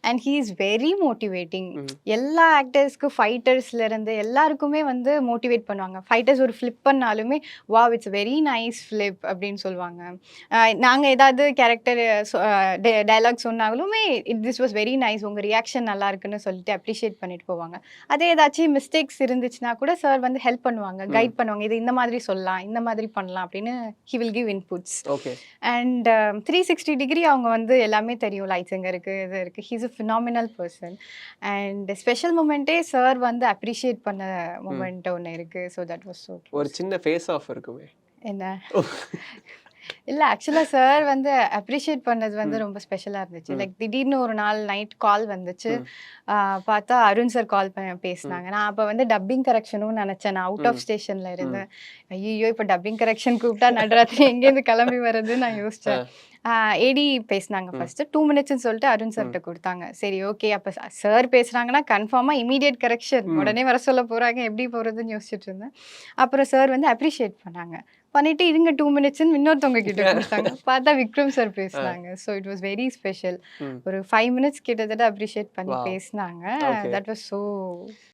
And he is very motivating. ம். எல்லா ஆக்டர்ஸ்க்கு ஃபைட்டர்ஸ்ல இருந்து எல்லாருக்குமே வந்து மோட்டிவேட் பண்ணுவாங்க. ஃபைட்டர்ஸ் ஒரு ஃபிளிப் பண்ணாலுமே wow it's very nice flip அப்படின்னு சொல்லுவாங்க. நாங்க ஏதாவது கேரக்டர் டயலாக் சொன்னாலுமே திஸ் வாஸ் வெரி நைஸ், உங்க ரியாக்ஷன் நல்லா இருக்குன்னு சொல்லிட்டு அப்ரிஷியேட் பண்ணிட்டு போவாங்க. அதே ஏதாச்சும் மிஸ்டேக்ஸ் இருந்துச்சுன்னா கூட சார் வந்து ஹெல்ப் பண்ணுவாங்க, கைட் பண்ணுவாங்க. இது இந்த மாதிரி சொல்லலாம், இந்த மாதிரி பண்ணலாம் அப்படின்னு he will give inputs. Okay. And 360 degree அவங்க வந்து எல்லாமே தெரியும். லைட்ஸ் எங்க இருக்கு, இது இருக்கு. He's a phenomenal person. And special மூமெண்ட்டே சார் வந்து அப்ரிஷியேட் பண்ண மூமெண்ட் ஒன்று இருக்கு. ஸோ தட் வாஸ் ஸோ ஒரு சின்ன ஃபேஸ் ஆஃப் இருக்குமே. என்ன இல்ல ஆக்சுவலா சார் வந்து அப்ரிஷியேட் பண்ணது வந்து ரொம்ப ஸ்பெஷலா இருந்துச்சு. லைக் திடீர்னு ஒரு நாள் நைட் கால் வந்துச்சு. பார்த்தா அருண் சார் கால் பண்ணி பேசினாங்க. நான் அப்ப வந்து டப்பிங் கரெக்ஷனும் நினைச்சேன். நான் அவுட் ஆஃப் ஸ்டேஷன்ல இருந்தேன். ஐயோ இப்போ டப்பிங் கரெக்ஷன் கூப்பிட்டா நடுராத்திரி எங்கேருந்து கிளம்பி வர்றதுன்னு நான் யோசிச்சேன். ஏடி பேசினாங்க ஃபர்ஸ்ட் 2 மினிட்ஸ்ன்னு சொல்லிட்டு அருண் சார்கிட்ட கொடுத்தாங்க. சரி ஓகே அப்ப சார் பேசுறாங்கன்னா கன்ஃபார்மா இமீடியட் கரெக்ஷன் உடனே வர சொல்ல போறாங்க, எப்படி போறதுன்னு யோசிச்சுட்டு இருந்தேன். அப்புறம் சார் வந்து அப்ரிஷியேட் பண்ணாங்க. பண்ணிட்டு இருங்க 2 மினிட்ஸ்ன்னு இன்னொருத்தவங்க கிட்ட கொடுத்தாங்க. பார்த்தா விக்ரம் சார் பேசினாங்க. So it was very special. ஒரு 5 மினிட்ஸ் கிட்டத்தட்ட அப்ரிஷியேட் பண்ணி பேசினாங்க. That was so